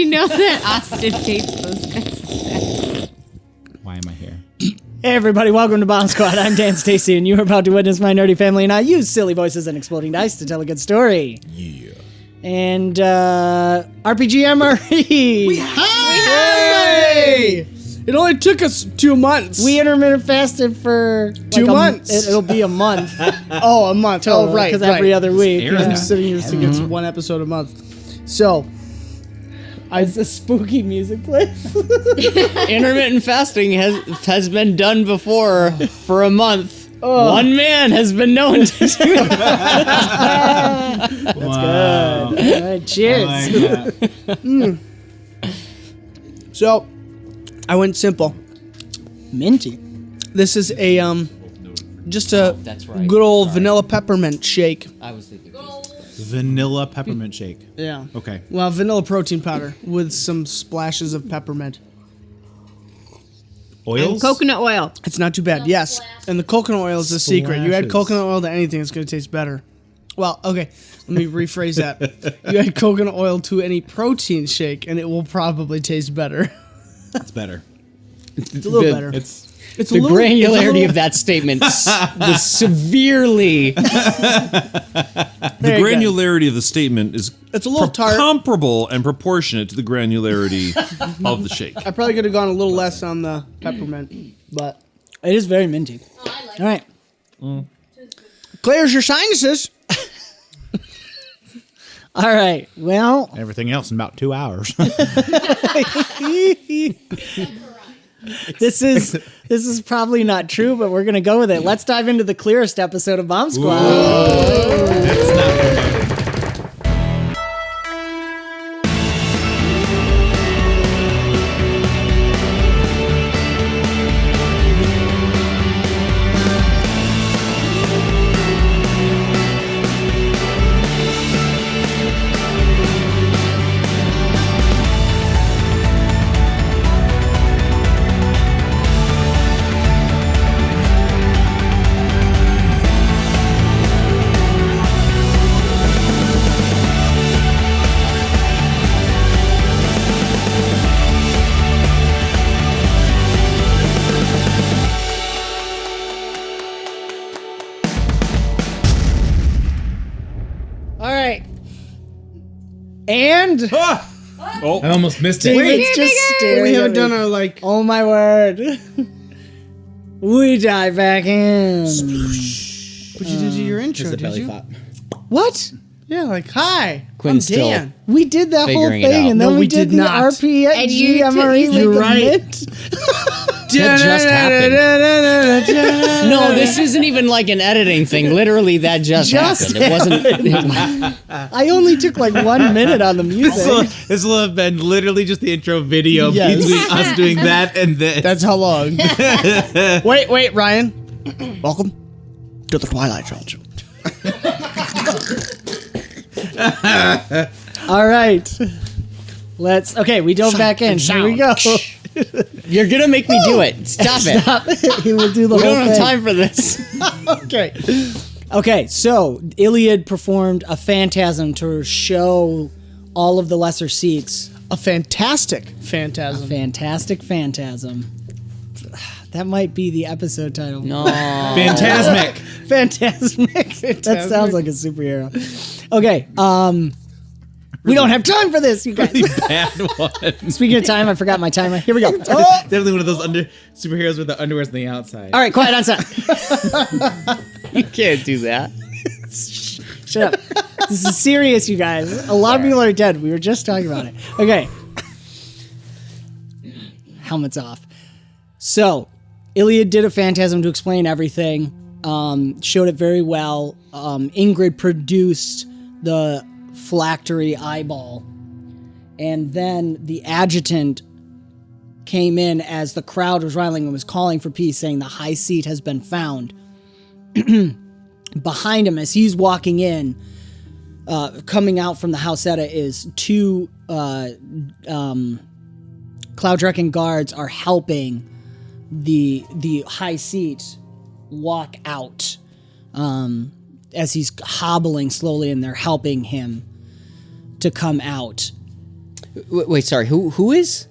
You know that Austin hates those kinds of stuff. Why am I here? Hey everybody, welcome to BombSquad. I'm Dan Stacy, and you're about to witness my nerdy family and I use silly voices and exploding dice to tell a good story. Yeah. And, RPG MRE! Hey! It only took us 2 months. We intermittent fasted for... 2 months. It'll be a month. Oh, a month. Total, Oh, right, because right. every other week. Aaron. I'm sitting here thinking it's 1 episode a month. So, It's a spooky music play. Intermittent fasting has been done before for a month. One man has been known to do that. That's good. All right, cheers. so I went simple. Minty. This is a just a That's right. good old vanilla peppermint shake. I was thinking. Vanilla peppermint shake. Yeah. Okay. Well, vanilla protein powder with some splashes of peppermint. Oils? Coconut oil. It's not too bad. Yes. And the coconut oil is the secret. You add Splashes. coconut oil to anything, it's going to taste better. Well, okay. Let me rephrase that. You add coconut oil to any protein shake, and it will probably taste better. It's better. It's a little better. It's It's The granularity of that statement was severely. The granularity of the statement is It's a little tart. comparable and proportionate to the granularity of the shake. I probably could have gone a little less on the peppermint, but It is very minty. All right. clears your sinuses. All right. Well, everything else in about 2 hours. this is probably not true, but we're gonna go with it. Let's dive into the clearest episode of Bomb Squad. That's not promoted. All right. And I almost missed it. David's just staring. We haven't at done me. our, like... Oh my word. We dive back in. What you did to your intro, did you? What? Yeah, like, hi, Quinn's I'm still- Dan. We did that whole Figuring it thing, out. and then No, we we did did the not. RPG And you MRE took- with You're the right. mint. That just happened. No, this isn't even like an editing thing. Literally, that just happened. It wasn't. I only took like 1 minute on the music. This will have been literally just the intro video Yes. between us doing that and this. That's how long. Wait, Ryan. Welcome to the Twilight Zone. All right. Okay, we dove back in. Here we go. You're gonna make me do it. Stop it. Stop it. He will do the We whole don't have thing. time for this. Okay. Okay, so Iliad performed a phantasm to show all of the lesser Sikhs. A fantastic phantasm. Fantastic phantasm. That might be the episode title. No. Phantasmic. Phantasmic. That sounds like a superhero. Okay, we don't have time for this, you guys. Bad one. Speaking of time, I forgot my timer. Here we go. Definitely one of those superheroes with the underwears on the outside. All right, quiet on set. You can't do that. Shut up. This is serious, you guys. A lot of people are dead. We were just talking about it. Okay. Helmets off. So, Iliad did a phantasm to explain everything. Showed it very well. Ingrid produced the phylactery eyeball. And then the adjutant came in as the crowd was riling and was calling for peace, saying the high seat has been found. Behind him, as he's walking in, coming out from the Hausetta, is two Cloudrekin guards are helping the high seat walk out as he's hobbling slowly, and they're helping him to come out. Wait, sorry. Who is?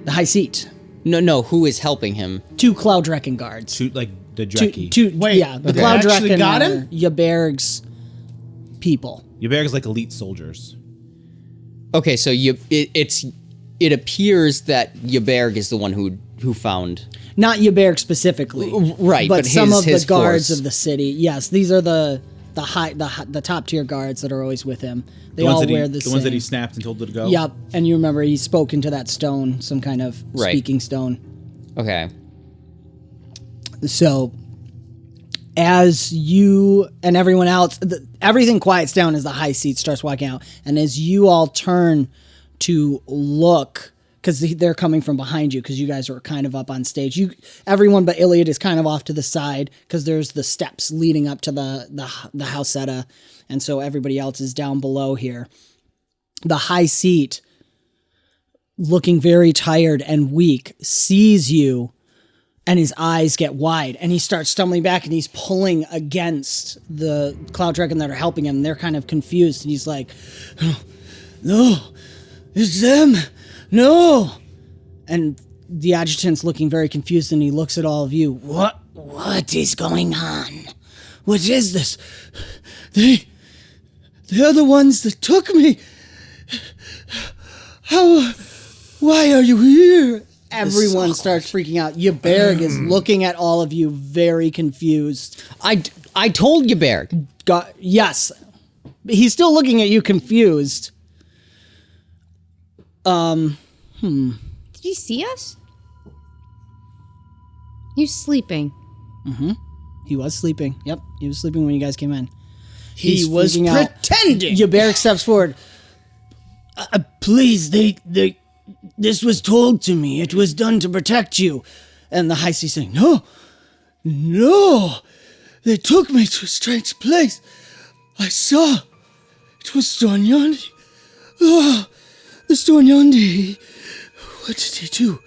The High Seat. No. Who is helping him? 2 Cloudrekken guards. Shoot like the Two, Drekkie. Wait, yeah, the they actually Cloudrekken got are him? 𝒂𝒅𝒔's people. 𝒂𝒅𝒔 is like elite soldiers. Okay, so it appears that 𝒂𝒅𝒔 is the one who found. Not 𒂂�� specifically, right, But, but some of the his guards force. of the city. Yes, these are the top tier guards that are always with him. They The ones all that he, wear the the same. ones that he snapped and told to go. Yep, and you remember he spoke into that stone, some kind of Right. speaking stone. Okay. So, as you and everyone else, everything quiets down as the High Seat starts walking out, and as you all turn to look, because they're coming from behind you, because you guys are kind of up on stage. Everyone but Iliad is kind of off to the side, because there's the steps leading up to the 𝒔𝒐𝒏𝒄𝒂, and so everybody else is down below here. The High Seat, looking very tired and weak, sees you, and his eyes get wide, and he starts stumbling back, and he's pulling against the Cloudrekken that are helping him. They're kind of confused, and he's like, "No, it's them, no!" And the adjutant's looking very confused, and he looks at all of you. What is going on? What is this? They're the ones that took me. Why are you here? Everyone starts freaking out. 𝒂𝒅𝒔 is looking at all of you very confused. I told 𝒂𝒅𝒔. Yes. He's still looking at you confused. Did you see us? He was sleeping. He was sleeping. Yep, he was sleeping when you guys came in. He was freaking out. pretending. 𝒂𝒅𝒔 steps forward. Please, this was told to me. It was done to protect you. And the High Seat saying, No, they took me to a strange place. I saw. It was Stornyandi. Oh, the Stornyandi. What did he do?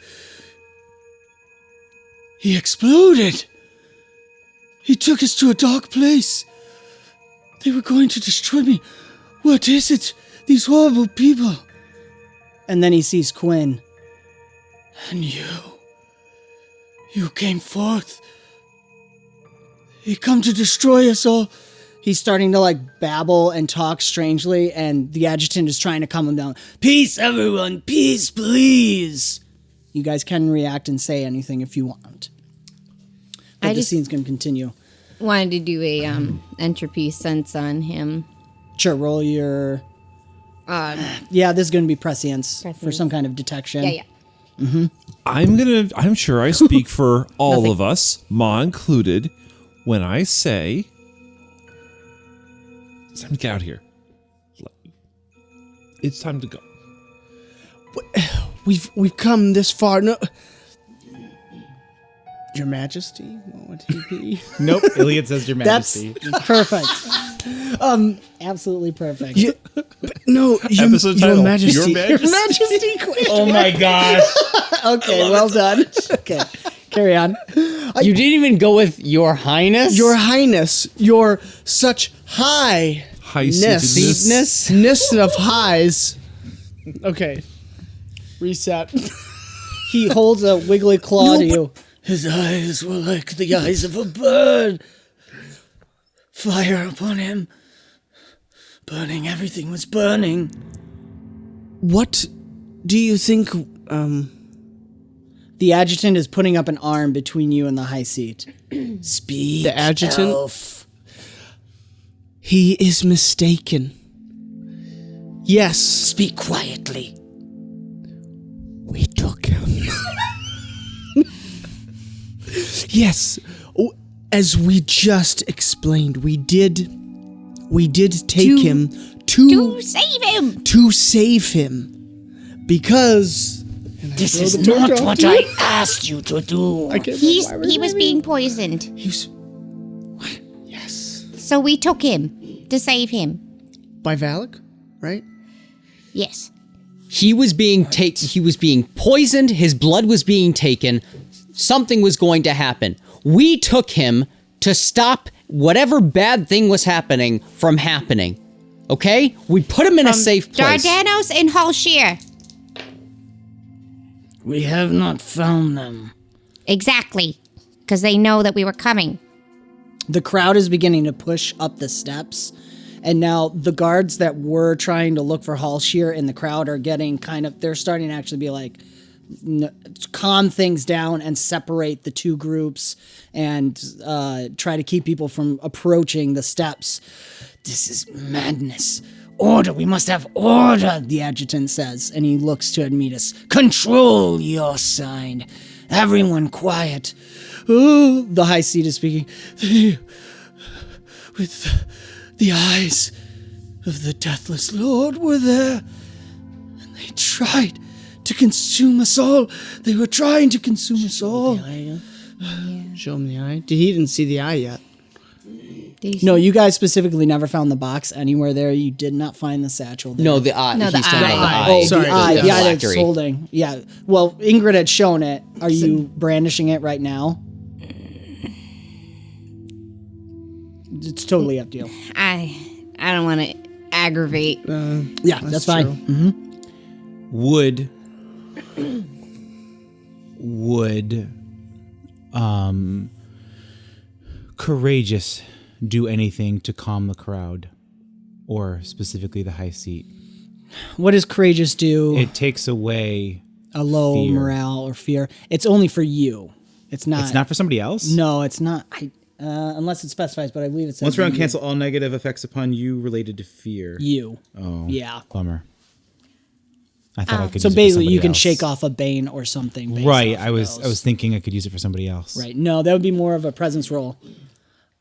He exploded. He took us to a dark place. They were going to destroy me. What is it? These horrible people. And then he sees Quinn. And you came forth. You come to destroy us all. He's starting to babble and talk strangely, and the adjutant is trying to calm him down. Peace, everyone. Peace, please. You guys can react and say anything if you want. But the scene's going to continue. Wanted to do a entropy sense on him. Sure, roll your... yeah, this is going to be prescience for Prescience. some kind of detection. Yeah. I'm sure I speak for all of us, Ma included, when I say it's time to get out of here. It's time to go. We've come this far. No, Your Majesty, what would he be? Nope. Iliad says Your Majesty. That's perfect. Absolutely perfect. Yeah, no, Episode Your title, Majesty. Your Majesty. Oh my gosh. Okay, well done. Okay, carry on. You didn't even go with Your Highness? Your Highness, your such high High-seatedness. ness of highs. Okay, reset. He holds a wiggly claw to you. His eyes were like the eyes of a bird. Fire upon him. Burning, everything was burning. What do you think? The adjutant is putting up an arm between you and the High Seat. Speak, The adjutant? elf. He is mistaken. Yes, Speak quietly. we took him. Yes, as we just explained, we did take him To save him! to save him because This is not what I asked you to do. He was being poisoned. he's yes So we took him to save him. by Valak, right? Yes. He was being poisoned, his blood was being taken, something was going to happen. We took him to stop whatever bad thing was happening from happening. Okay? We put him in a safe place. Dardanos and Halshir. We have not found them. Exactly. Because they know that we were coming. The crowd is beginning to push up the steps. And now the guards that were trying to look for Halshir in the crowd are getting they're starting to actually be like, calm things down and separate the two groups and try to keep people from approaching the steps. This is madness. Order, we must have order, the adjutant says, and he looks to Admetus. Control your side. Everyone quiet. Oh, the high seat is speaking. With the eyes of the deathless lord were there, and they tried to consume us all. They were trying to consume us all. Show him the eye. He didn't see the eye yet. No, you guys specifically never found the box anywhere there. You did not find the satchel there. No, the eye. No, the He's talking eye. about the eye. Oh, Sorry, the eye. the The eye that's phylactery. holding. Yeah. Well, Ingrid had shown it. Are you brandishing it right now? It's totally up to you. I don't want to aggravate. Yeah, that's fine. true. Would Courageous do anything to calm the crowd, or specifically the high seat? What does courageous do? It takes away. A low fear. morale or fear. It's only for you. It's not. It's not for somebody else. No, it's not. Unless it specifies, but I believe it says Once round, you. cancel all negative effects upon you related to fear. You. Oh, Yeah. bummer. I thought I could. So use it for basically, you somebody can else. shake off a bane or something. based Right. off I of was those. thinking I could use it for somebody else. Right. No, that would be more of a presence roll.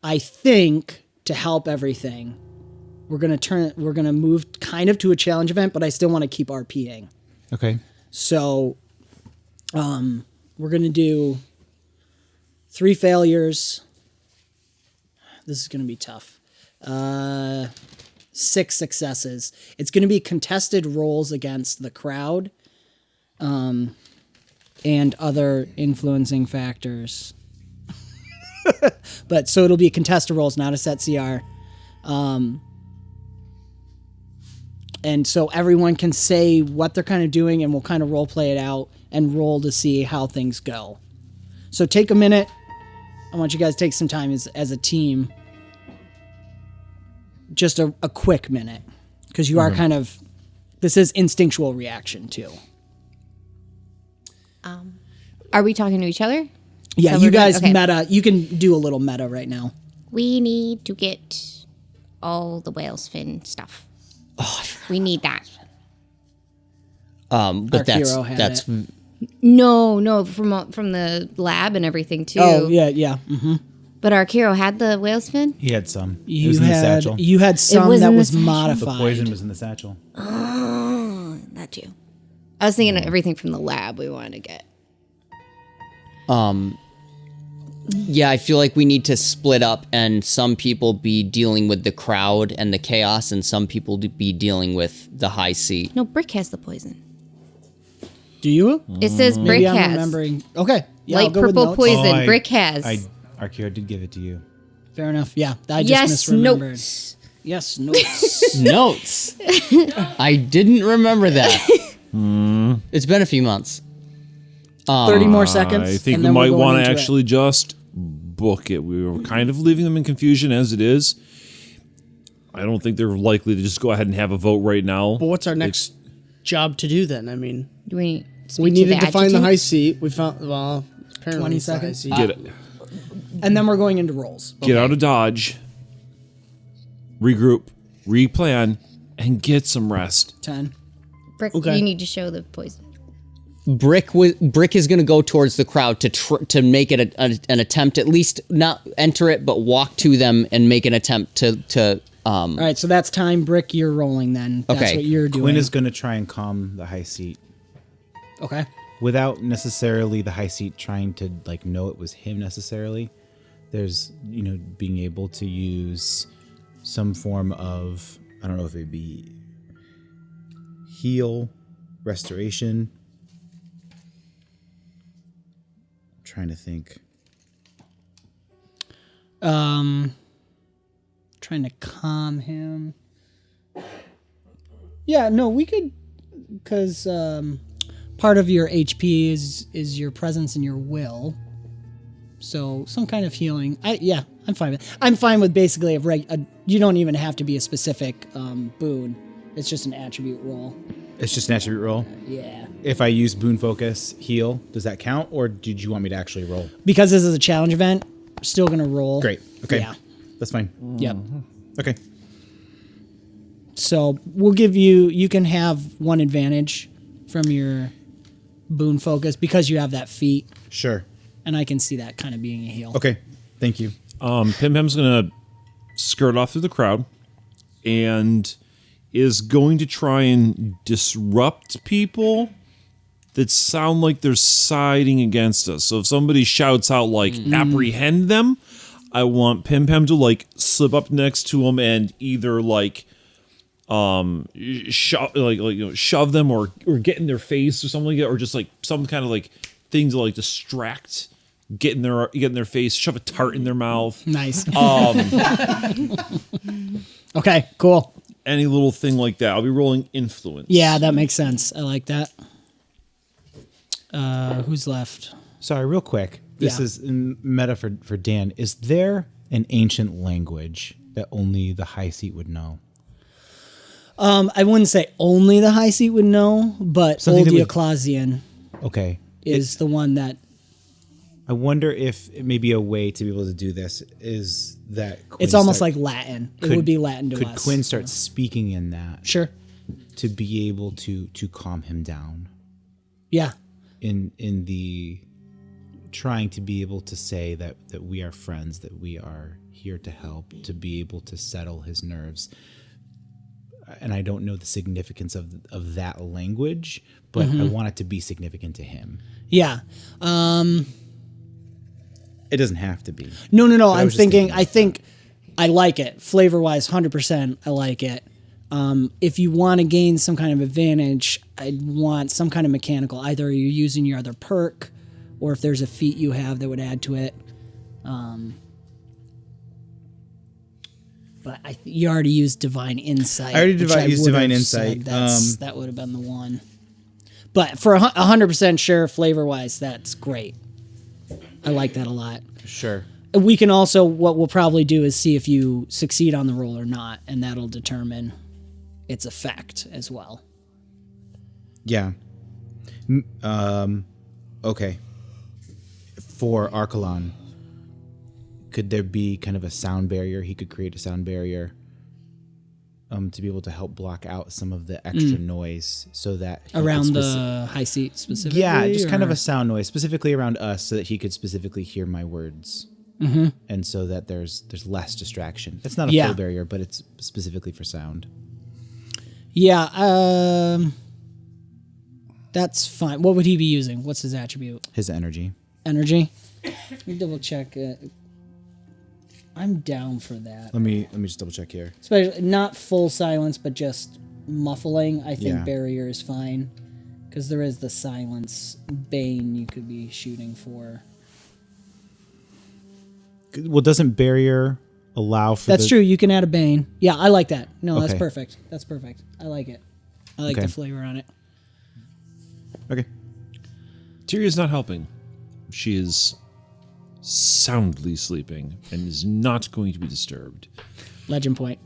I think to help everything, we're gonna move kind of to a challenge event, but I still want to keep RPing. Okay. So, we're gonna do 3 failures. This is gonna be tough. 6 successes. It's gonna be contested rolls against the crowd, and other influencing factors. But so it'll be contested rolls, not a set CR. And so everyone can say what they're kind of doing, and we'll kind of role play it out and roll to see how things go. So take a minute. I want you guys to take some time as a team. Just a quick minute. Because you are kind of... This is instinctual reaction, too. Are we talking to each other? Yeah, So you we're doing- guys okay. meta. You can do a little meta right now. We need to get all the whale's fin stuff. We need that. But Our that's hero had that's it. No, from the lab and everything too. Oh, yeah. Mm-hmm. But our hero had the whale's fin. He had some. It was in the satchel. You had some was that in the was satchel? The modified. poison was in the satchel. Oh, that too. I was thinking of everything from the lab we wanted to get. Yeah, I feel like we need to split up and some people be dealing with the crowd and the chaos and some people to be dealing with the high seat. No, Brick has the poison. Do you? It says Brick Maybe I'm has. remembering. Okay. Yeah, I'll Light go with purple notes. poison. Brick has. Arcure did give it to you. Fair enough. Yeah. I just Yes, misremembered. notes. Yes, notes. Notes. I didn't remember that. It's been a few months. 30 more seconds. I think and we then we're might going want to into it. actually just book it. We were kind of leaving them in confusion as it is. I don't think they're likely to just go ahead and have a vote right now. But what's our next job to do then? I mean, Do we we needed to find the adjutant? high seat. We found, well, apparently 20 it's the high seconds. seat. Get it. And then we're going into rolls. Get out of Dodge. Regroup. Replan. And get some rest. 10. Brick, Okay. you need to show the poison. Brick is going to go towards the crowd to make it an attempt, at least not enter it, but walk to them and make an attempt to All right, so that's time. Brick, you're rolling then. That's Okay. what you're doing. Quinn is going to try and calm the high seat Okay. without necessarily the high seat trying to know it was him necessarily. There's being able to use some form of, I don't know if it'd be heal, restoration. I'm trying to think. Trying to calm him. Yeah, no, we could, because part of your HP is your presence and your will. So some kind of healing. I'm fine with it. I'm fine with basically you don't even have to be a specific boon. It's just an attribute roll. It's just an attribute roll? Yeah. If I use Boon Focus Heal, does that count? Or did you want me to actually roll? Because this is a challenge event, I'm still going to roll. Great. Okay. Yeah. That's fine. Yep. Okay. So we'll give you can have one advantage from your boon focus because you have that feat. Sure. And I can see that kind of being a heal. Okay. Thank you. Pim Pam's gonna skirt off through the crowd and is going to try and disrupt people that sound like they're siding against us. So if somebody shouts out like apprehend them, I want Pim Pam to like slip up next to them and either like shove them or get in their face or something like that, or just like some kind of like thing to like distract, get in their face, shove a tart in their mouth. Nice. Okay, cool. Any little thing like that. I'll be rolling influence. Yeah, that makes sense. I like that. Who's left? Sorry, real quick. This is in meta for Dan. Is there an ancient language that only the high seat would know? I wouldn't say only the high seat would know, but Something that would- 𝑑𝒂𝒏𝒄𝒂 Okay. is the one that I wonder if it may be a way to be able to do this is that Quinn it's almost start- like Latin. It could- would be Latin to Could us. Quinn start speaking in that Sure. to be able to calm him down Yeah. in the trying to be able to say that we are friends, that we are here to help, to be able to settle his nerves. And I don't know the significance of that language, but I want it to be significant to him. Yeah. It doesn't have to be. No. I I'm was just thinking. thinking I think I like it flavor wise. 100%. I like it. If you want to gain some kind of advantage, I'd want some kind of mechanical. Either you're using your other perk, or if there's a feat you have that would add to it. But you already used Divine Insight. I already which used would Divine have Insight. said that would have been the one. But for 100% sure, flavor wise, that's great. I like that a lot. Sure. We can also, what we'll probably do is see if you succeed on the roll or not, and that'll determine its effect as well. Yeah. Okay. For Archelon, could there be kind of a sound barrier? He could create a sound barrier to be able to help block out some of the extra noise so that he could Around the high seat specifically? Yeah, just kind of or- a sound noise, specifically around us, so that he could specifically hear my words. And so that there's less distraction. It's not a full barrier, but it's specifically for sound. Yeah, that's fine. What would he be using? What's his attribute? His energy. Energy? Let me double check it. I'm down for that. Let me just double check here. Especially not full silence, but just muffling. I think Yeah. barrier is fine. Because there is the silence bane you could be shooting for. Well, doesn't barrier allow for That's true. You can add a bane. Yeah, I like that. No, that's Okay. perfect. That's perfect. I like it. I like Okay. the flavor on it. Okay. Tyrion's not helping. She is soundly sleeping and is not going to be disturbed. Legend point.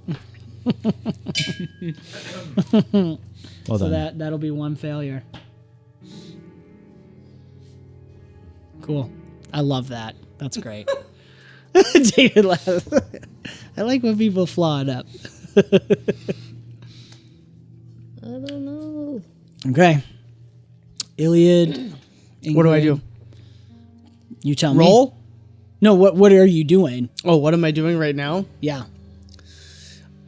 Well So done. that'll be one failure. Cool. I love that. That's great. David laughs. I like when people flaw it up. I don't know. Okay. Iliad. What do I Ingrid, do? You tell me. Roll? No, what are you doing? Oh, what am I doing right now? Yeah.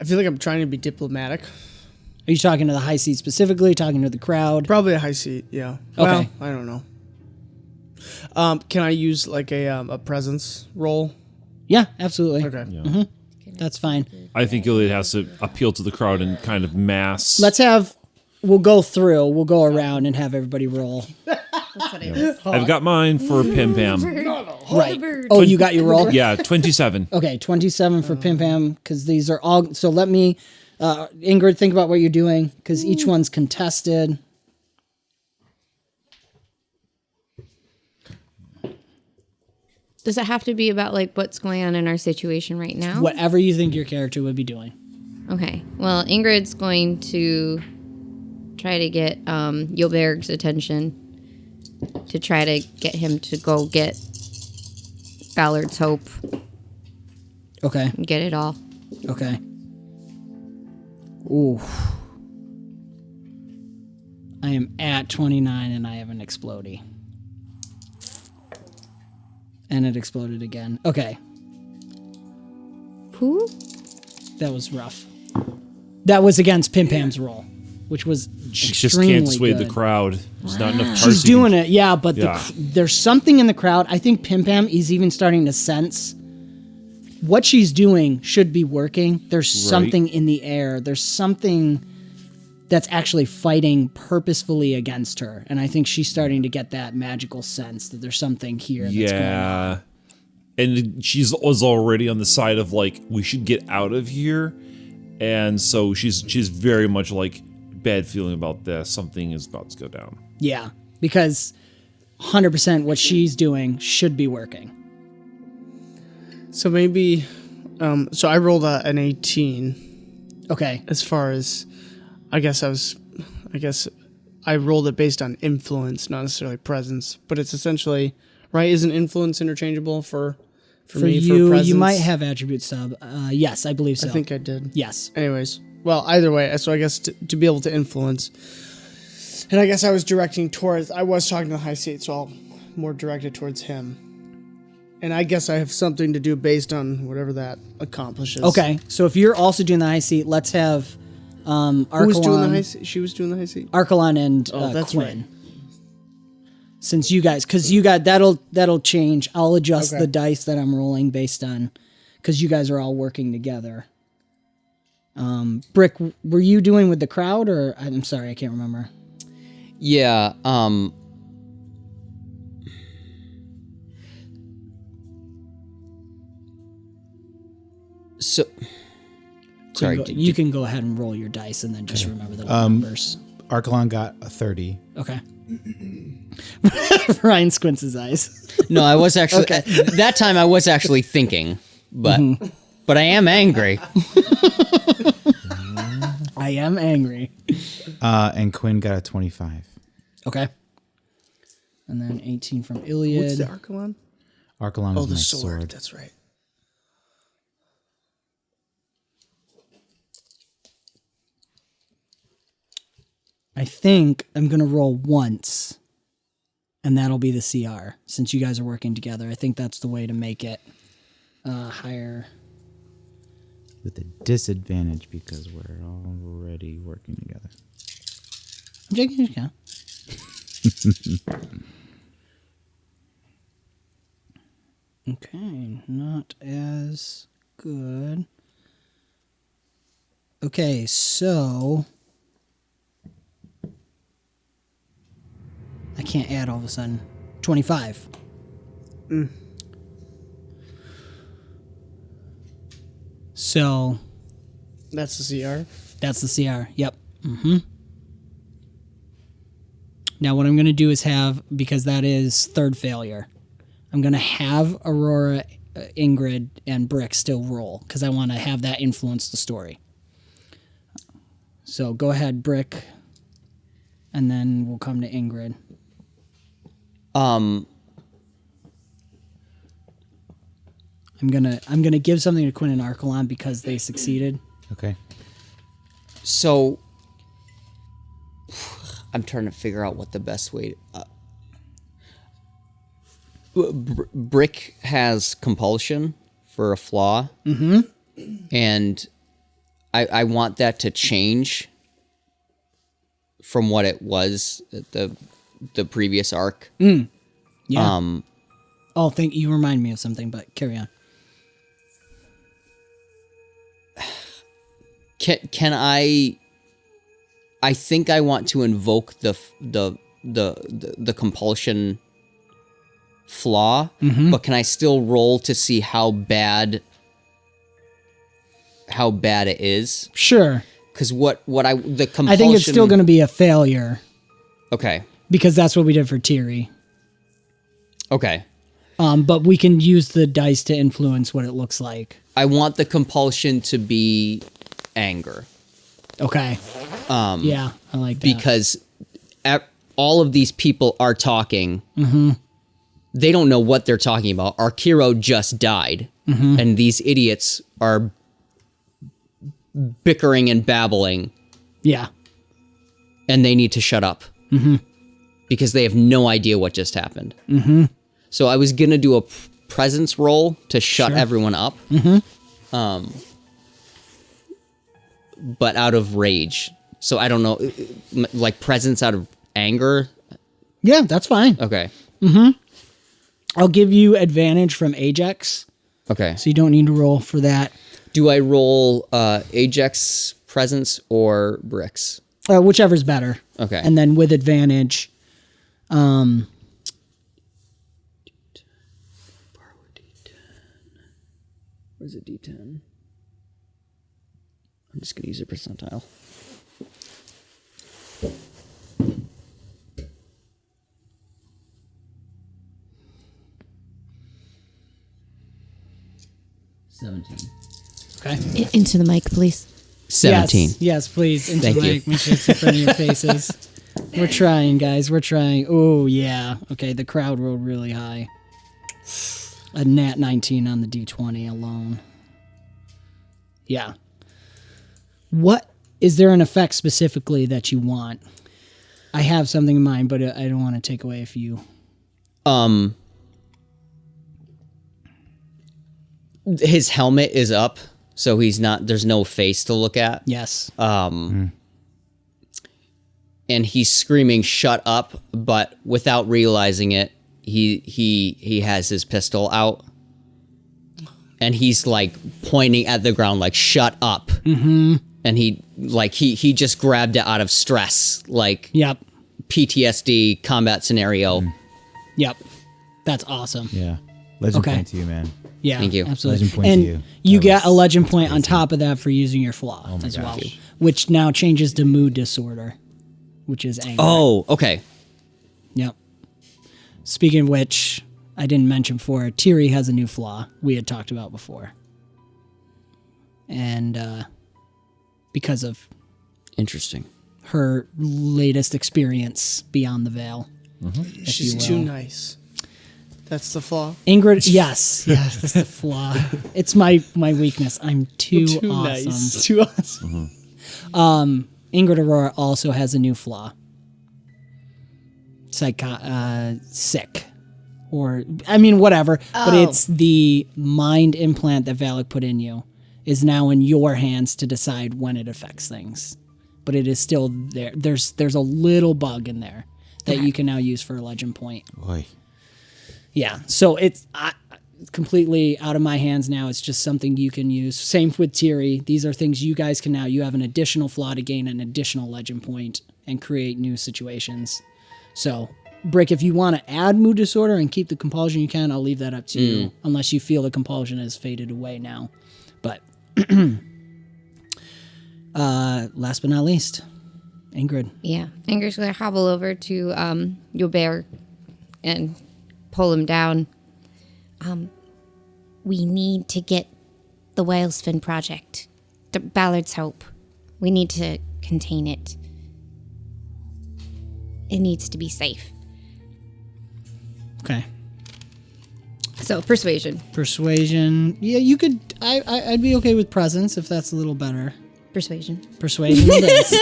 I feel like I'm trying to be diplomatic. Are you talking to the high seat specifically? Talking to the crowd? Probably a high seat, yeah. Okay. Well, I don't know. Can I use like a presence roll? Yeah, absolutely. Okay. That's fine. I think Iliad has to appeal to the crowd and kind of mass. We'll go through, we'll go around and have everybody roll. That's what it is. I've got mine for Pim Pam. Right. Oh, you got your roll? Yeah, 27. Okay, 27 for Pim Pam, because these are all. So let me, Ingrid, think about what you're doing, because each one's contested. Does it have to be about like what's going on in our situation right now? Whatever you think your character would be doing. Okay. Well, Ingrid's going to try to get Ylberg's attention to try to get him to go get Ballard's hope Okay. and get it all. Okay. Ooh. I am at 29 and I have an explodey. And it exploded again. Okay. Who? That was rough. That was against Pim Pam's roll, which was She just extremely can't sway good. the crowd. There's not enough She's Tarsi. doing it, yeah, but Yeah. there's something in the crowd. I think Pim Pam is even starting to sense what she's doing should be working. There's something in the air. There's something that's actually fighting purposefully against her. And I think she's starting to get that magical sense that there's something here that's going on. Yeah. And was already on the side of like, we should get out of here. And so she's very much like, bad feeling about this. Something is about to go down. Yeah, because 100% what she's doing should be working. So maybe, so I rolled an 18. Okay. As far as, I guess I rolled it based on influence, not necessarily presence. But it's essentially, right? Isn't influence interchangeable for me you? for presence? You might have attribute sub. Yes, I believe so. I think I did. Yes. Anyways, well, either way, so I guess to be able to influence, and I guess I was directing towards, I was talking to the high seat, so I'll more directed towards him. And I guess I have something to do based on whatever that accomplishes. Okay, so if you're also doing the high seat, let's have Archelon. Who was doing the high seat? She was doing the high seat? Archelon and that's Quinn. right. Since you guys, because you got, that'll change. I'll adjust Okay. the dice that I'm rolling based on, because you guys are all working together. Brick, were you doing with the crowd, or I'm sorry, I can't remember. Yeah, so sorry, You can go ahead and roll your dice and then just remember the numbers. Archelon got a 30. Okay. Ryan squints his eyes. no, I was actually that time I was actually thinking, but I am angry. I am angry. And Quinn got a 25. Okay. And then 18 from Iliad. What's the Archelon? Archelon Oh, is the my sword. sword. That's right. I think I'm going to roll once, and that'll be the CR, since you guys are working together. I think that's the way to make it higher. With a disadvantage because we're already working together. I'm taking it down. Okay, not as good. Okay, so I can't add all of a sudden. 25. So That's the CR. that's the CR. Yep. Now what I'm going to do is have, because that is third failure, I'm going to have Aurora, Ingrid, and Brick still roll, because I want to have that influence the story. So go ahead, Brick, and then we'll come to Ingrid. I'm gonna give something to Quinn and Archelon because they succeeded. Okay. So I'm trying to figure out what the best way. Brick has compulsion for a flaw, and I want that to change from what it was at the previous arc. Yeah. You remind me of something, but carry on. Can I think I want to invoke the compulsion flaw, but can I still roll to see how bad it is? Sure. Because the compulsion. I think it's still going to be a failure Okay. because that's what we did for Tiri. Okay. But we can use the dice to influence what it looks like. I want the compulsion to be anger. Okay. Yeah, I like that. Because all of these people are talking. Mm-hmm. They don't know what they're talking about. Our hero just died. Mm-hmm. And these idiots are bickering and babbling. Yeah. And they need to shut up. Mm-hmm. Because they have no idea what just happened. Mm-hmm. So I was going to do a presence roll to shut everyone up. Mm-hmm. But out of rage. So I don't know, like presence out of anger? Yeah, that's fine. Okay. I'll give you advantage from Ajax, Okay. so you don't need to roll for that. Do I roll Ajax presence or bricks? Whichever's better. Okay. And then with advantage, Borrow a D10. Where's a D10? I'm just going to use a percentile. okay. Into the mic, please. 17. Yes, please. Into Thank the you. mic. Make sure it's in front of your faces. We're trying, guys. We're trying. Oh, yeah. Okay, the crowd rolled really high. A nat 19 on the D20 alone. Yeah. What is there an effect specifically that you want? I have something in mind, but I don't want to take away if you. His helmet is up, so he's not. There's no face to look at. Yes. And he's screaming "Shut up!" But without realizing it, he has his pistol out, and he's like pointing at the ground, like "Shut up!" Mm-hmm. And he just grabbed it out of stress, like Yep. PTSD combat scenario. Yep. That's awesome. Yeah. Legend Okay. point to you, man. Yeah, Thank you. Absolutely. Legend point to and you. you That get a was legend point on top of that for using your flaw as well, gosh. which now changes to mood disorder, which is anger. Oh, okay. Yep. Speaking of which, I didn't mention before, Tiri has a new flaw we had talked about before. And because of Interesting. her latest experience beyond the veil. if She's you too will. nice. That's the flaw. Ingrid, yes, that's the flaw. It's my weakness. I'm too awesome. Nice. Too awesome. Ingrid Aurora also has a new flaw. Sick. Or, I mean, whatever. But it's the mind implant that Valak put in you is now in your hands to decide when it affects things. But it is still there. There's a little bug in there that you can now use for a legend point. Boy. Yeah, so it's completely out of my hands now. It's just something you can use. Same with Tiri. These are things you guys can now. You have an additional flaw to gain an additional legend point and create new situations. So, Brick, if you want to add mood disorder and keep the compulsion, you can. I'll leave that up to you, unless you feel the compulsion has faded away now. But last but not least, Ingrid. Yeah. Ingrid's going to hobble over to Ybær and pull him down. We need to get the Whalesfin project. The Ballard's Hope. We need to contain it. It needs to be safe. Okay. So, persuasion. Persuasion. Yeah, you could. I'd be okay with presence if that's a little better. Persuasion. Persuasion it is.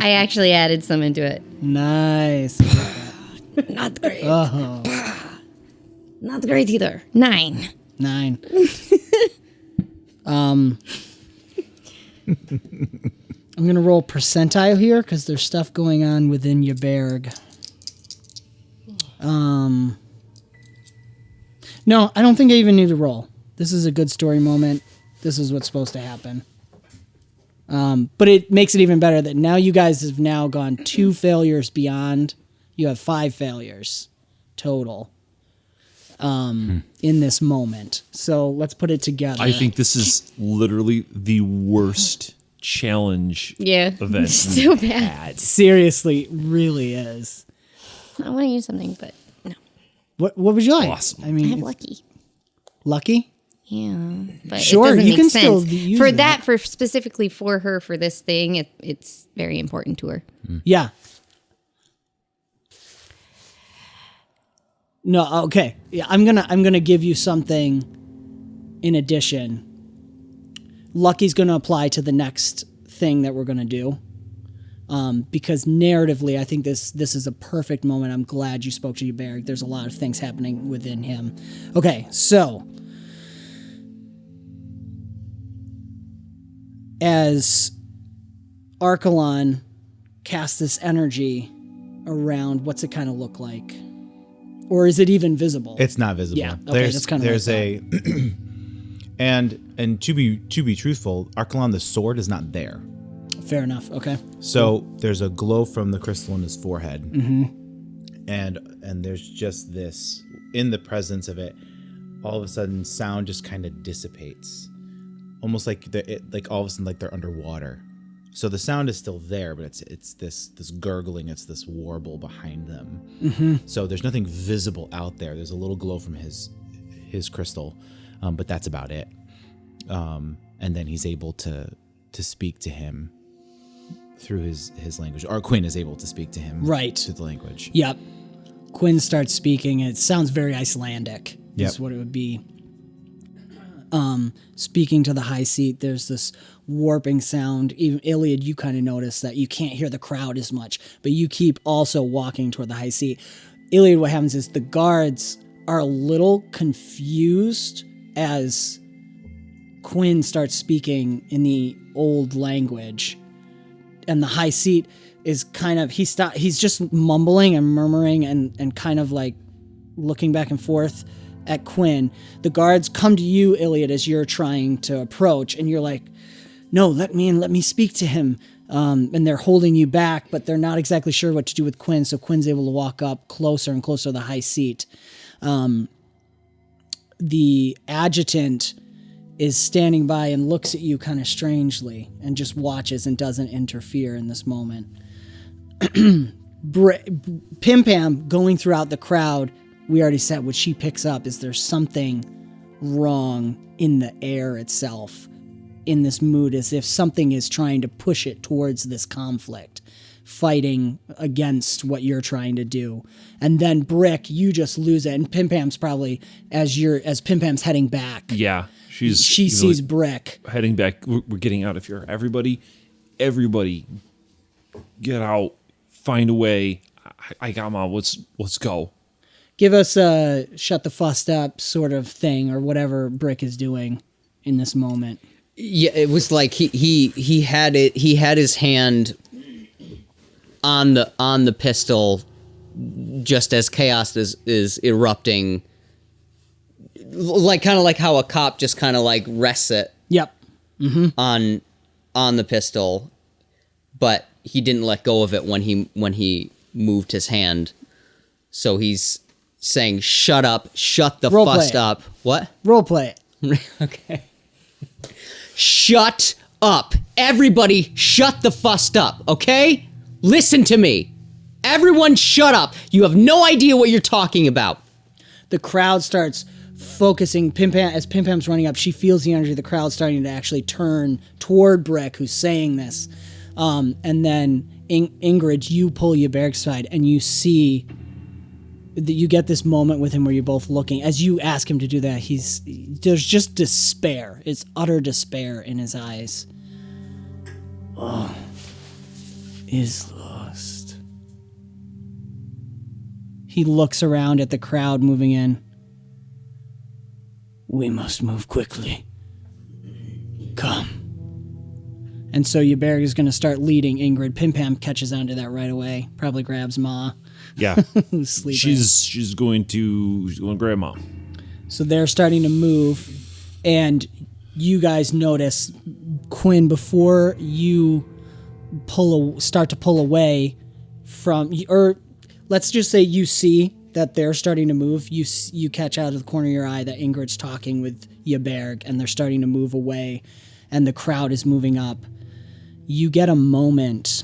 I actually added some into it. Nice. Not great. Oh, Not great either. 9. 9. I'm going to roll percentile here because there's stuff going on within Ybær. No, I don't think I even need to roll. This is a good story moment. This is what's supposed to happen. But it makes it even better that now you guys have now gone 2 failures beyond. You have 5 failures total in this moment. So let's put it together. I think this is literally the worst challenge event. So bad. Seriously, really is. I want to use something, but no. What would you like? Awesome. I I mean, have lucky. lucky? Yeah, but Sure, it doesn't you make can sense. still use for that. for specifically for her for this thing. It's very important to her. Yeah. No, okay. Yeah, I'm gonna give you something in addition. Lucky's gonna apply to the next thing that we're gonna do. Because narratively, I think this is a perfect moment. I'm glad you spoke to 𝑦𝒊𝒏𝒅𝒔. There's a lot of things happening within him. Okay, so as Archelon casts this energy around, what's it kind of look like? Or is it even visible? It's not visible. Yeah, okay, that's kinda there's what I a and to be truthful, Archelon the sword is not there. Fair enough. Okay. So there's a glow from the crystal in his forehead, and there's just this in the presence of it. All of a sudden, sound just kind of dissipates, almost like all of a sudden like they're underwater. So the sound is still there, but it's this gurgling, it's this warble behind them. So there's nothing visible out there. There's a little glow from his crystal, but that's about it. And then he's able to speak to him through his language, or Quinn is able to speak to him through the language. Yep. Quinn starts speaking. It sounds very Icelandic. Yep. Is what it would be. Speaking to the high seat, there's this warping sound. Even Iliad, you kind of notice that you can't hear the crowd as much, but you keep also walking toward the high seat. Iliad, what happens is the guards are a little confused as Quinn starts speaking in the old language, and the high seat is kind of he's just mumbling and murmuring and kind of like looking back and forth at Quinn. The guards come to you, Iliad, as you're trying to approach, and you're like, no, let me in, let me speak to him. And they're holding you back, but they're not exactly sure what to do with Quinn, so Quinn's able to walk up closer and closer to the high seat. The adjutant is standing by and looks at you kind of strangely and just watches and doesn't interfere in this moment. Pim Pam going throughout the crowd, we already said what she picks up is there's something wrong in the air itself, in this mood, as if something is trying to push it towards this conflict, fighting against what you're trying to do. And then Brick, you just lose it. And Pim Pam's probably, as Pim Pam's heading back. Yeah. She sees Brick. Heading back. We're getting out of here. Everybody, get out. Find a way. I got Mom. Let's go. Give us a shut the fuss up sort of thing, or whatever Brick is doing in this moment. Yeah, it was like he had it. He had his hand on the pistol, just as chaos is erupting. Like kind of like how a cop just kind of like rests it. Yep. On the pistol, but he didn't let go of it when he moved his hand. So he's saying, "Shut up! Shut the fuss up!" What? Role play it. Okay. Shut up. Everybody shut the fuss up, okay? Listen to me. Everyone shut up. You have no idea what you're talking about. The crowd starts focusing. Pim Pam, as Pim Pam's running up, she feels the energy of the crowd starting to actually turn toward Brick, who's saying this. And then Ingrid, you pull 𝑦𝒊𝒏𝒅𝒔 side, and you see that you get this moment with him where you're both looking. As you ask him to do that, there's just despair. It's utter despair in his eyes. All is lost. He looks around at the crowd moving in. We must move quickly. Come. And so 𝑦𝒊𝒏𝒅𝒔 is going to start leading Ingrid. Pim Pam catches onto that right away. Probably grabs Ma. Yeah. Who's sleeping. She's going to grab Mom. So they're starting to move, and you guys notice, Quinn, before you start to pull away from, or let's just say you see that they're starting to move. You catch out of the corner of your eye that Ingrid's talking with 𝑦𝒊𝒏𝒅𝒔, and they're starting to move away, and the crowd is moving up. You get a moment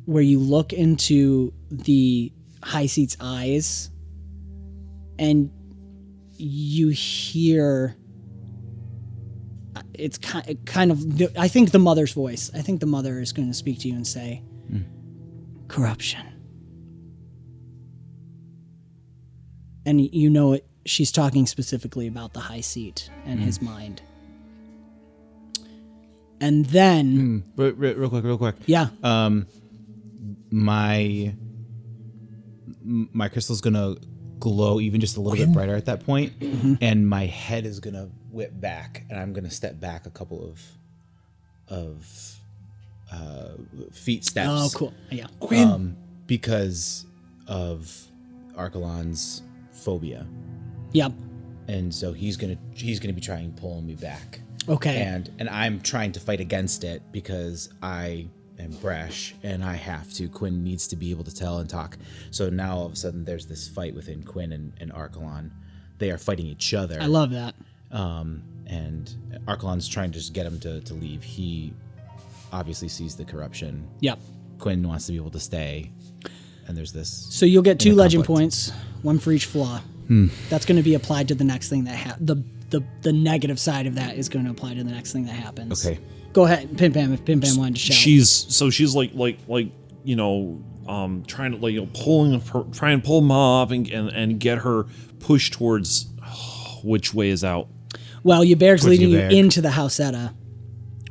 where you look into the high seat's eyes, and you hear it's kind of I think the mother's voice. I think the mother is going to speak to you and say, corruption. And you know it. She's talking specifically about the high seat and his mind. And then, But real quick. yeah, My crystal's gonna glow even just a little bit brighter at that point, and my head is gonna whip back, and I'm gonna step back a couple of feet steps. oh, cool, yeah, Because of Archelon's phobia, yep, and so he's gonna be trying pulling me back. okay, And I'm trying to fight against it because I am brash and I have to. Quinn needs to be able to tell and talk. So now all of a sudden there's this fight within Quinn and Archelon. They are fighting each other. I love that. And Archelon's trying to just get him to leave. He obviously sees the corruption. Yep. Quinn wants to be able to stay. And there's this. So you'll get 2 inner legend conflict. points, 1 for each flaw. That's going to be applied to the next thing that the negative side of that is going to apply to the next thing that happens. Okay. Go ahead, Pim Pam, if Pim Pam wanted to shout. She's like trying to try and pull Ma up and get her pushed towards which way is out. Well, Ybberg's leading you Ybberg. into the Hausetta,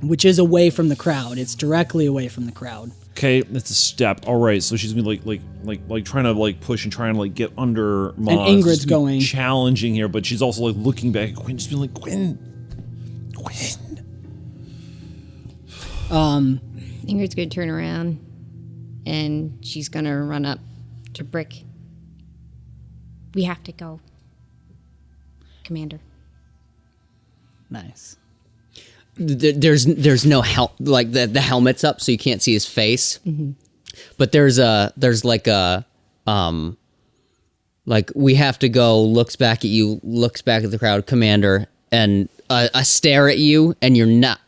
which is away from the crowd. It's directly away from the crowd. Okay, that's a step. All right, so she's gonna be like trying to push and trying to get under Ma. And Ingrid's Just be going. challenging here, but she's also looking back at Quinn, just being like, Quinn. Ingrid's gonna turn around and she's gonna run up to Brick. We have to go, Commander. Nice. There's no the helmet's up, so you can't see his face. But there's like a we have to go. Looks back at you. Looks back at the crowd, Commander, and a stare at you, and you're not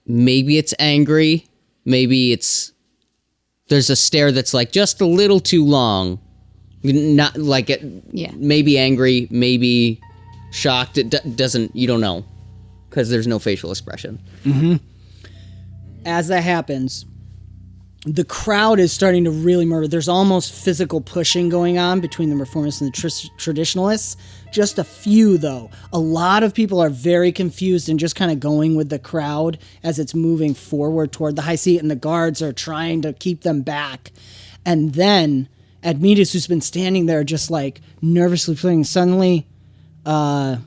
maybe it's angry, maybe there's a stare that's just a little too long, not Yeah. maybe angry, maybe shocked. It doesn't, you don't know, because there's no facial expression. As that happens, the crowd is starting to really murmur. There's almost physical pushing going on between the reformists and the traditionalists. Just a few, though. A lot of people are very confused and just kind of going with the crowd as it's moving forward toward the high seat, and the guards are trying to keep them back. And then Admetus, who's been standing there just nervously playing, suddenly goes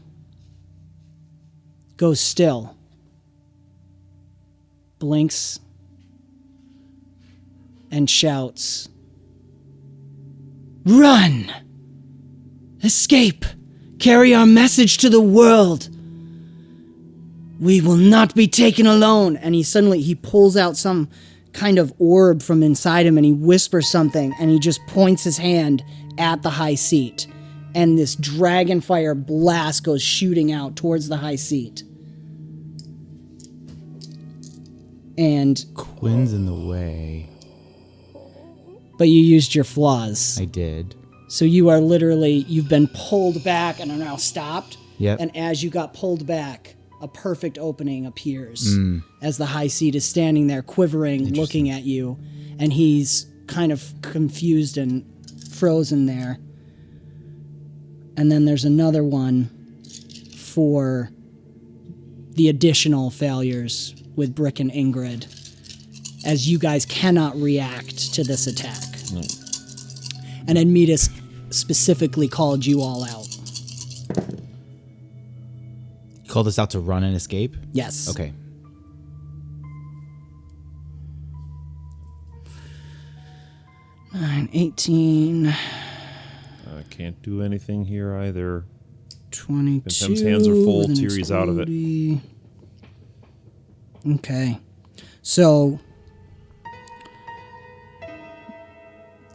still, blinks, and shouts, "Run! Escape! Carry our message to the world! We will not be taken alone!" And he pulls out some kind of orb from inside him, and he whispers something, and he just points his hand at the high seat. And this dragon fire blast goes shooting out towards the high seat. And Quinn's in the way. but you used your flaws. I did. So you are you've been pulled back and are now stopped. Yep. And as you got pulled back, a perfect opening appears as the high seat is standing there quivering, looking at you. And he's kind of confused and frozen there. And then there's another one for the additional failures with Brick and Ingrid, as you guys cannot react to this attack. And Admetus specifically called you all out. Called us out to run and escape? Yes. Okay. Nine, 18, I can't do anything here either. 22. Pim's hands are full. with an Tiri's out of it. explodey. Okay. So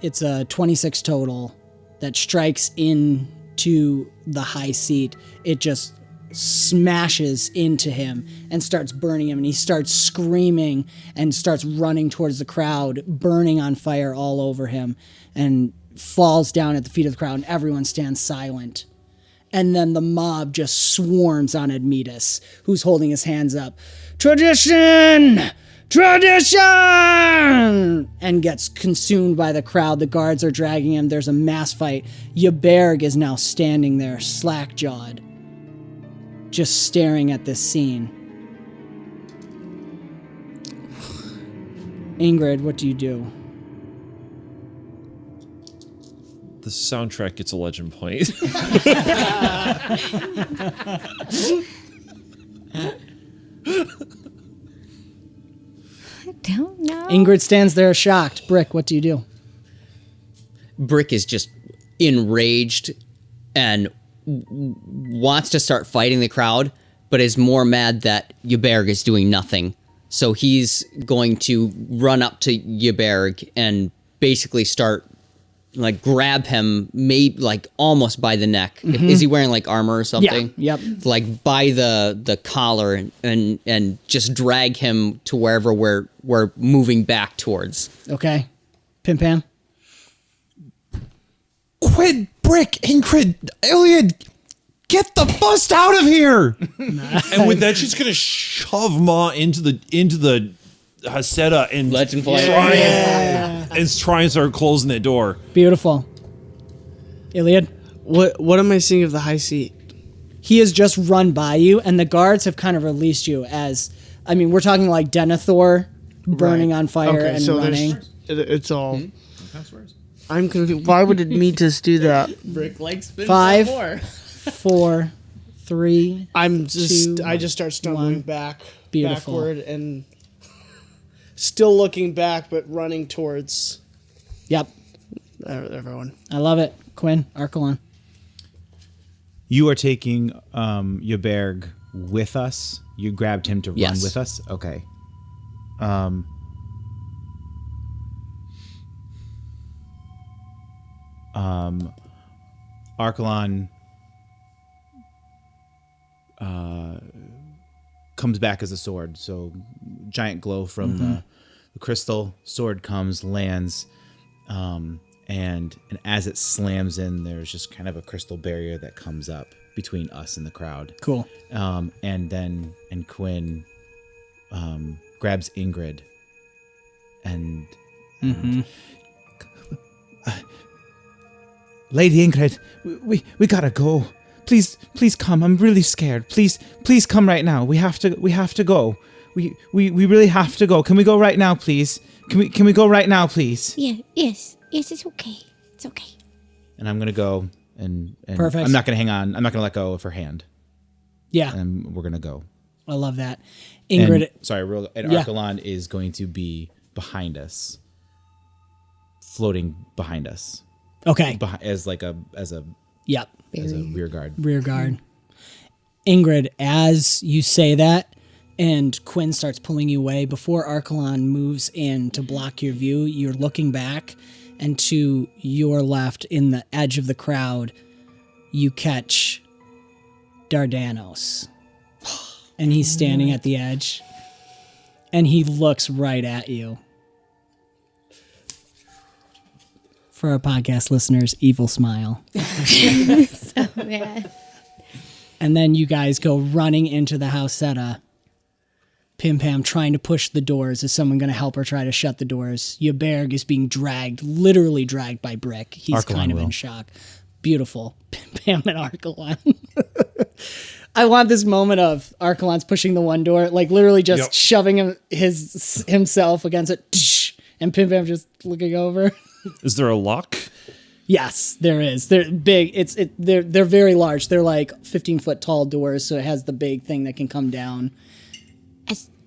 it's a 26 total that strikes into the high seat. It just smashes into him and starts burning him, and he starts screaming and starts running towards the crowd, burning on fire all over him. And falls down at the feet of the crowd, and everyone stands silent. And then the mob just swarms on Admetus, who's holding his hands up. Tradition! Tradition! And gets consumed by the crowd. The guards are dragging him. There's a mass fight. 𝒂𝒅𝒔 is now standing there, slack-jawed, just staring at this scene. Ingrid, what do you do? The soundtrack gets a legend point. Don't know. Ingrid stands there shocked. Brick, what do you do? Brick is just enraged and wants to start fighting the crowd, but is more mad that 𝒂𝒅𝒔 is doing nothing. So he's going to run up to 𝒂𝒅𝒔 and basically start like grab him, maybe like almost by the neck. Is he wearing like armor or something? Yeah, yep. Like by the collar and just drag him to wherever we're moving back towards. Okay. Pim Pam? Quid, Brick, Ingrid, Iliad, get the bust out of here! And with that, she's gonna shove Ma into the Haseda and Legend play. try and start closing that door. Beautiful. Iliad? What am I seeing of the high seat? He has just run by you, and the guards have kind of released you as, I mean, we're talking like Denethor burning on fire and running. It's all. I'm confused. Why would Admetus do that? Brick likes spin 5, more. 4, 3. I just 2, start stumbling 1. back, Beautiful. backward, and still looking back, but running towards Yep. everyone. I love it. Quinn, Archelon. You are taking 𝒂𝒅𝒔 with us. You grabbed him to run Yes. with us. Okay. Archelon comes back as a sword. So giant glow from the crystal sword comes, lands, and as it slams in, there's just kind of a crystal barrier that comes up between us and the crowd. Cool. And Quinn grabs Ingrid and Lady Ingrid, we gotta go. Please come. I'm really scared. Please come right now. We have to go. We really have to go. Can we go right now, please? Can we go right now, please? Yes, it's okay. It's okay. And I'm gonna go and Perfect. I'm not gonna hang on. I'm not gonna let go of her hand. Yeah, And we're gonna go. I love that. Ingrid, And Yeah. Archelon is going to be behind us, floating behind us, okay. as a Yep. rear guard. Rear guard. Ingrid, as you say that, and Quinn starts pulling you away, before Archelon moves in to block your view, you're looking back, and to your left, in the edge of the crowd, you catch Dardanos. And he's standing at the edge, and he looks right at you. For our podcast listeners, evil smile. So bad. And then you guys go running into the Haseda. Pim Pam trying to push the doors. Is someone going to help her try to shut the doors? 𝒂𝒅𝒔 is being dragged, literally dragged by Brick. He's Archelon kind of in will. shock. Beautiful. Pim Pam and Archelon. I want this moment of Archelon's pushing the one door, like literally just shoving himself against it, and Pim Pam just looking over. Is there a lock? Yes, there is. They're big. They're very large. They're like 15-foot tall doors, so it has the big thing that can come down,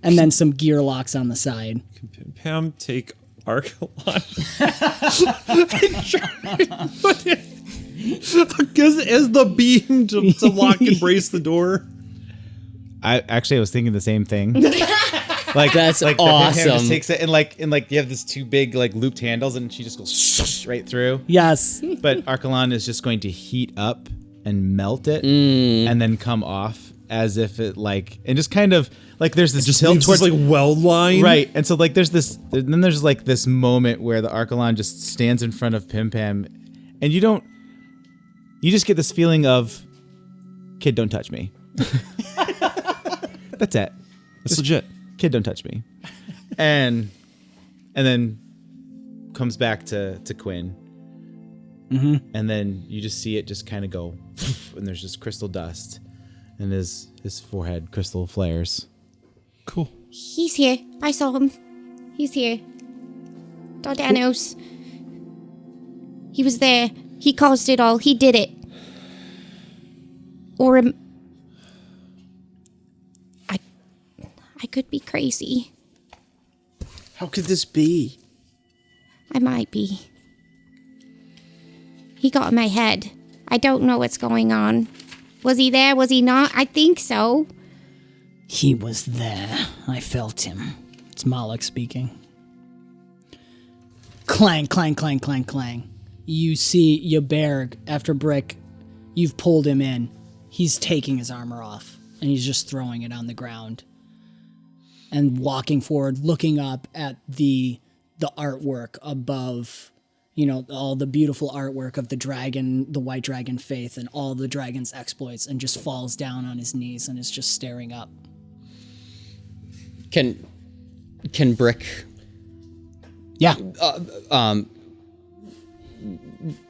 and then some gear locks on the side. Can Pam take Archelon? Because as the beam to lock and brace the door. I was thinking the same thing. Like That's Pam awesome. just takes it and like you have this two big like looped handles and she just goes right through. Yes. But Archelon is just going to heat up and melt it and then come off as if it like, and just kind of like there's this Just tilt leaves towards this, like, weld line. right, and so like there's like this moment where the Archelon just stands in front of Pim Pam, and you just get this feeling of, kid, don't touch me. That's it. That's legit. Kid, don't touch me. And then comes back to Quinn. And then you just see it just kind of go, and there's just crystal dust, and his forehead crystal flares. Cool. He's here. I saw him. He's here. Dardanos. He was there. He caused it all. He did it. Or I could be crazy. How could this be? I might be. He got in my head. I don't know what's going on. Was he there? Was he not? I think so. He was there. I felt him. It's Moloch speaking. Clang, clang, clang, clang, clang. You see Ybberg, after Brick, you've pulled him in. He's taking his armor off, and he's just throwing it on the ground. And walking forward, looking up at the artwork above, you know, all the beautiful artwork of the dragon, the white dragon faith, and all the dragon's exploits, and just falls down on his knees and is just staring up. Can Brick, Yeah.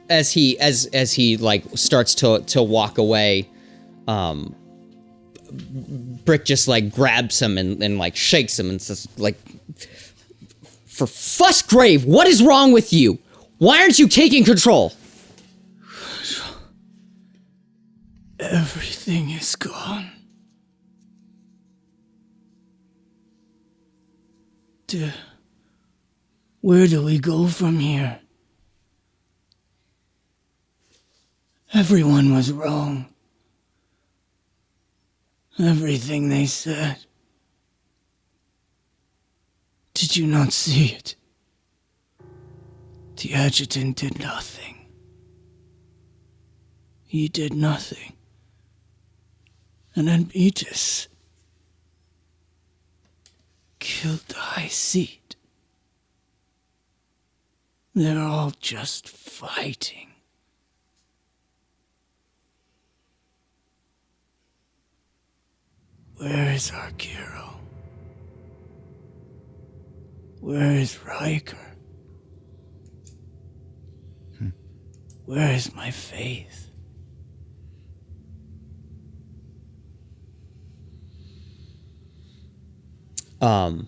as he like starts to walk away, Brick just like grabs him and like shakes him and says like, "For Fussgrave, what is wrong with you? Why aren't you taking control?" Everything is gone. Where do we go from here? Everyone was wrong. Everything they said. Did you not see it? The adjutant did nothing. He did nothing. And then Beatus killed the High Seat. They're all just fighting. Where is our hero? Where is Riker? Where is my faith? I'm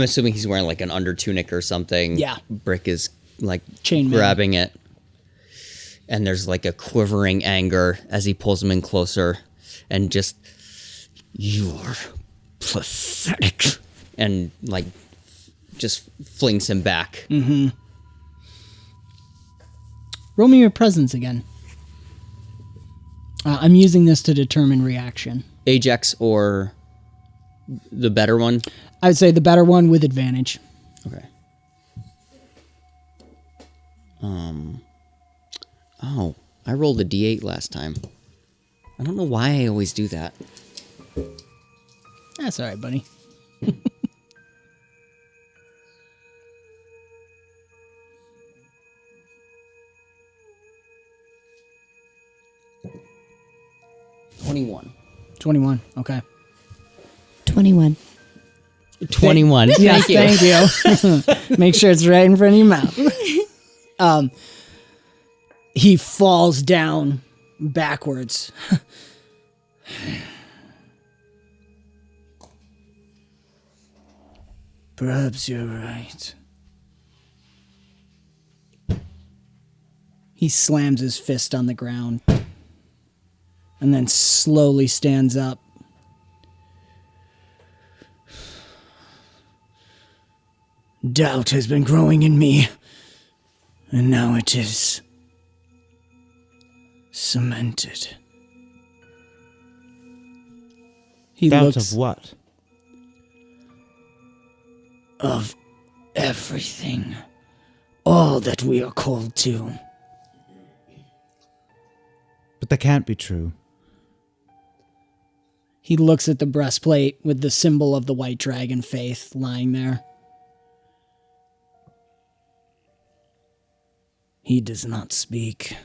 assuming he's wearing like an under tunic or something. Yeah. Brick is like Chainmail. grabbing it. And there's like a quivering anger as he pulls him in closer and just, "You're pathetic." And like just flings him back. Roll me your presence again. I'm using this to determine reaction. Ajax or the better one? I would say the better one with advantage. Okay. Oh, I rolled a D8 last time. I don't know why I always do that. That's all right, buddy. $21. 21. Okay. 21. 21. Yes, Thank you. thank you. Make sure it's right in front of your mouth. He falls down backwards. Perhaps you're right. He slams his fist on the ground and then slowly stands up. Doubt has been growing in me, and now it is cemented. He Doubt looks of what? of everything, all that we are called to. But that can't be true. He looks at the breastplate with the symbol of the white dragon faith lying there. He does not speak.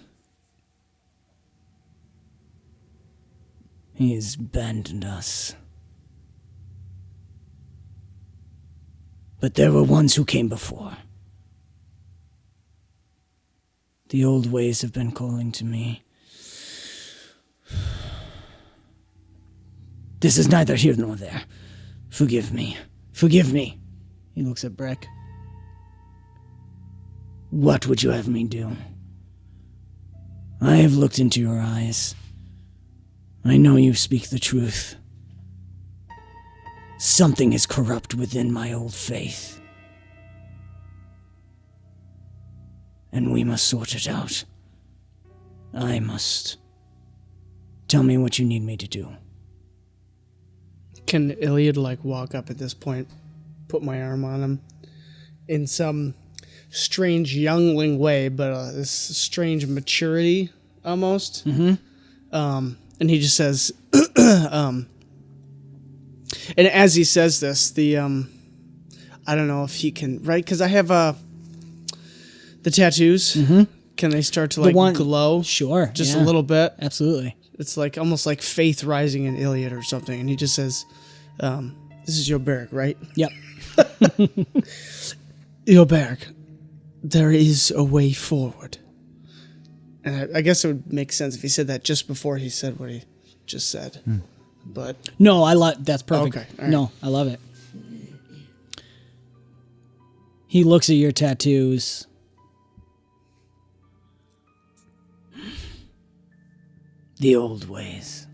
He has abandoned us. But there were ones who came before. The old ways have been calling to me. This is neither here nor there. Forgive me. Forgive me. He looks at Brick. What would you have me do? I have looked into your eyes. I know you speak the truth. Something is corrupt within my old faith. And we must sort it out. I must. Tell me what you need me to do. Can Iliad walk up at this point, put my arm on him in some strange youngling way, but this strange maturity almost? Mm-hmm. And he just says, and as he says this, the I don't know if he can, right? Because I have the tattoos. Mm-hmm. Can they start to glow? Sure, just a little bit. Absolutely. It's almost like faith rising in Iliad or something. And he just says, this is 𝒂𝒏𝒄𝒂, right? Yep. 𝒂𝒏𝒄𝒂, there is a way forward. And I guess it would make sense if he said that just before he said what he just said. But no, that's perfect. Okay, all right. No, I love it. He looks at your tattoos. The old ways.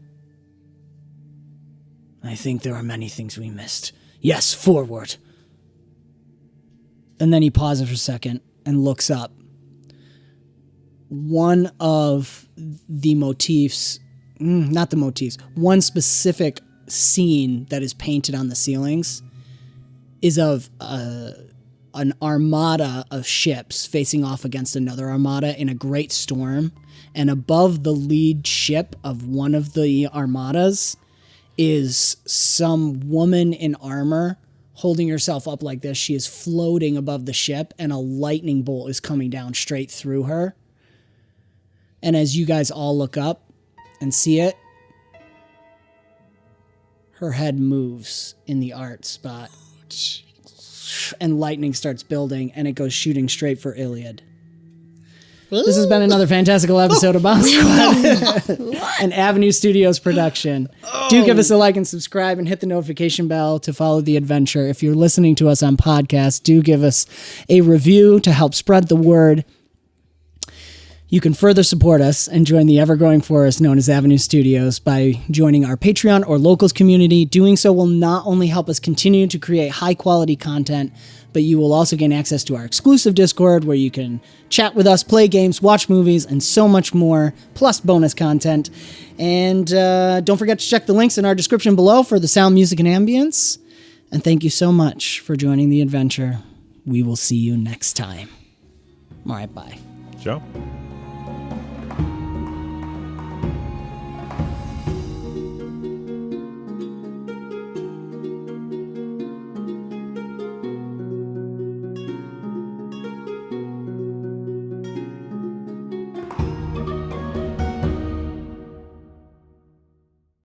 I think there are many things we missed. Yes, forward. And then he pauses for a second and looks up. One of the motifs, not the motifs, one specific scene that is painted on the ceilings is of an armada of ships facing off against another armada in a great storm. And above the lead ship of one of the armadas is some woman in armor holding herself up like this. She is floating above the ship, and a lightning bolt is coming down straight through her. And as you guys all look up and see it, her head moves in the art spot. And lightning starts building, and it goes shooting straight for Iliad. This has been another fantastical episode of BombSquad, an Avenue Studios production. Do give us a like and subscribe and hit the notification bell to follow the adventure. If you're listening to us on podcast, do give us a review to help spread the word. You can further support us and join the ever-growing forest known as Avenue Studios by joining our Patreon or Locals community. Doing so will not only help us continue to create high-quality content, but you will also gain access to our exclusive Discord where you can chat with us, play games, watch movies, and so much more, plus bonus content. And don't forget to check the links in our description below for the sound, music, and ambience. And thank you so much for joining the adventure. We will see you next time. All right, bye. Ciao.